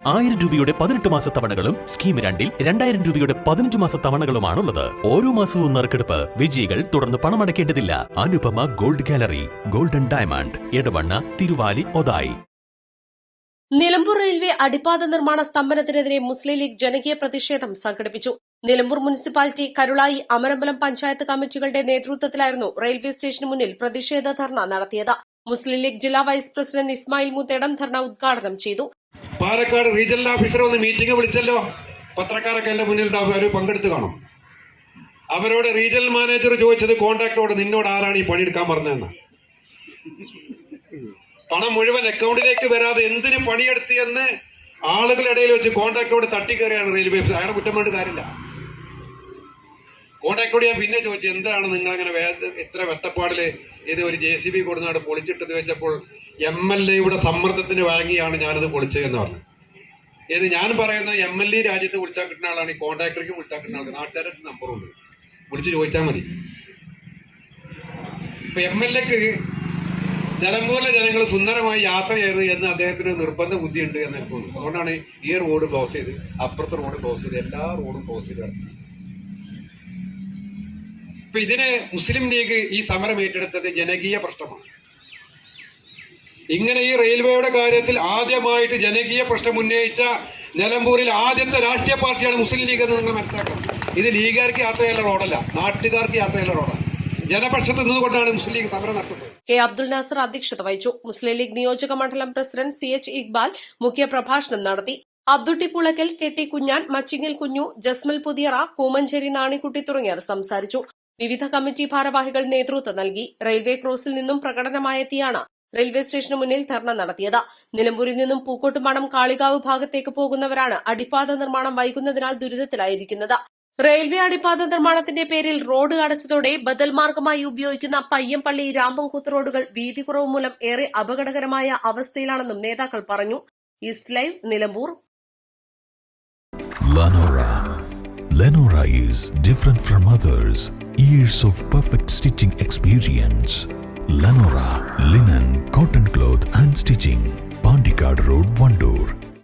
1000 രൂപയുടെ 18 മാസ തവണകളും സ്കീം 2-ൽ 2000 രൂപയുടെ 15 മാസ തവണകളുമാണുള്ളത്. ഓരോ മാസവും നറുക്കെടുപ്പ്. വിജയികൾ തുടർന്ന് പണമടയ്ക്കേണ്ടതില്ല. Anupama gold gallery, golden diamond, Edavanna, Thiruvali, Othayi. Nilambur railway അടിപ്പാത നിർമ്മാണ സ്തംഭനത്തിനെതിരെ മുസ്ലിം ലീഗ് ജനകീയ പ്രതിഷേധം സംഘടിപ്പിച്ചു. നിലമ്പൂർ മുനിസിപ്പാലിറ്റി, കരുളായി, അമരമ്പലം പഞ്ചായത്ത് കമ്മിറ്റികളുടെ നേതൃത്വത്തിലായിരുന്നു റെയിൽവേ സ്റ്റേഷന് മുന്നിൽ പ്രതിഷേധ ധർണ നടത്തിയത്. മുസ്ലിം ലീഗ് ജില്ലാ വൈസ് പ്രസിഡന്റ് ഇസ്മായിൽ മുത്തേടം ധർണ ഉദ്ഘാടനം ചെയ്തു. പാലക്കാട് റീജിയണൽ ഓഫീസർ ഒന്ന് മീറ്റിംഗ് വിളിച്ചല്ലോ. പത്രക്കാരൊക്കെ എന്റെ മുന്നിൽ അവർ പങ്കെടുത്ത് കാണും. അവരോട് റീജിയണൽ മാനേജർ ചോദിച്ചത് കോൺട്രാക്ടറോട്, നിന്നോട് ആരാണ് ഈ പണിയെടുക്കാൻ പറഞ്ഞതെന്ന്. പണം മുഴുവൻ അക്കൗണ്ടിലേക്ക് വരാതെ എന്തിന് പണിയെടുത്തി എന്ന് ആളുകളുടെ ഇടയിൽ വെച്ച് കോൺട്രാക്ടറോട് തട്ടിക്കയറിയാണ് റെയിൽവേ. അയാളെ കുറ്റം വേണ്ട കാര്യമില്ല. കോൺട്രാക്ടറോട് ഞാൻ പിന്നെ ചോദിച്ചു, എന്താണ് നിങ്ങൾ അങ്ങനെ ഇത്ര വെട്ടപ്പാടില് ഇത് ഒരു JCB കൊടുന്നാട് പൊളിച്ചിട്ടത് വെച്ചപ്പോൾ MLA സമ്മർദ്ദത്തിന് വാങ്ങിയാണ് ഞാനത് പൊളിച്ചതെന്ന് പറഞ്ഞു. ഏത് ഞാൻ പറയുന്ന MLA രാജ്യത്ത് വിളിച്ചാൽ കിട്ടുന്ന ആളാണ്, ഈ കോൺട്രാക്ടർക്ക് വിളിച്ചാൽ കിട്ടുന്ന ആൾക്ക് നാട്ടുകാരുടെ നമ്പറുണ്ട്, വിളിച്ച് ചോദിച്ചാൽ മതി. ഇപ്പൊ MLAക്ക് നിലമ്പൂരിലെ ജനങ്ങൾ സുന്ദരമായി യാത്ര ചെയ്ത് എന്ന് അദ്ദേഹത്തിന് നിർബന്ധ ബുദ്ധിയുണ്ട് എന്ന് എനിക്ക് തോന്നുന്നു. അതുകൊണ്ടാണ് ഈ റോഡ് ക്ലോസ് ചെയ്ത്, അപ്പുറത്തെ റോഡ് ക്ലോസ് ചെയ്ത്, എല്ലാ റോഡും ക്ലോസ് ചെയ്ത് കിടക്കുന്നത്. ഇപ്പൊ ഇതിന് മുസ്ലിം ലീഗ് ഈ സമരം ഏറ്റെടുത്തത് ജനകീയ പ്രശ്നമാണ്. ഇങ്ങനെ ഈ റെയിൽവേയുടെ കാര്യത്തിൽ ആദ്യമായിട്ട് ജനകീയ പ്രശ്നം ഉന്നയിച്ച നിലമ്പൂരിൽ ആദ്യത്തെ രാഷ്ട്രീയ പാർട്ടിയാണ് മുസ്ലിം ലീഗ് എന്ന് നിങ്ങൾ മനസ്സിലാക്കണം. ഇത് ലീഗുകാർക്ക് യാത്രയുള്ള റോഡല്ല, നാട്ടുകാർക്ക് യാത്രയുള്ള റോഡാണ്. ജനപക്ഷത്ത് നിന്നുകൊണ്ടാണ് മുസ്ലിം ലീഗ് സമരം നടത്തുന്നത്. കെ അബ്ദുൽ നാസർ അധ്യക്ഷത വഹിച്ചു. മുസ്ലിം ലീഗ് നിയോജക മണ്ഡലം പ്രസിഡന്റ് CH ഇക്ബാൽ മുഖ്യപ്രഭാഷണം നടത്തി. അബ്ദുട്ടി പുളക്കൽ, KT കുഞ്ഞാൻ, മച്ചിങ്ങൽ കുഞ്ഞു, ജസ്മൽ പുതിയറ, കൂമഞ്ചേരി നാണിക്കുട്ടി തുടങ്ങിയവർ സംസാരിച്ചു. വിവിധ കമ്മിറ്റി ഭാരവാഹികൾ നേതൃത്വം നൽകി. റെയിൽവേ ക്രോസിൽ നിന്നും പ്രകടനമായെത്തിയാണ് റെയിൽവേ സ്റ്റേഷന് മുന്നിൽ ധർണ നടത്തിയത്. നിലമ്പൂരിൽ നിന്നും പൂക്കോട്ടുംപാടം കാളികാവ് ഭാഗത്തേക്ക് പോകുന്നവരാണ് അടിപ്പാത നിർമ്മാണം വൈകുന്നതിനാൽ ദുരിതത്തിലായിരിക്കുന്നത്. റെയിൽവേ അടിപ്പാത നിർമ്മാണത്തിന്റെ പേരിൽ റോഡ് അടച്ചതോടെ ബദൽ മാർഗമായി ഉപയോഗിക്കുന്ന പയ്യമ്പള്ളി, രാമ്പംകൂത്ത് റോഡുകൾ വീതി കുറവ് മൂലം ഏറെ അപകടകരമായ അവസ്ഥയിലാണെന്നും നേതാക്കൾ പറഞ്ഞു. East live, Nilambur. Lenora is different from others. Years of perfect stitching experience. Lenora linen, cotton cloth and stitching. Pandikad Road, Vandoor.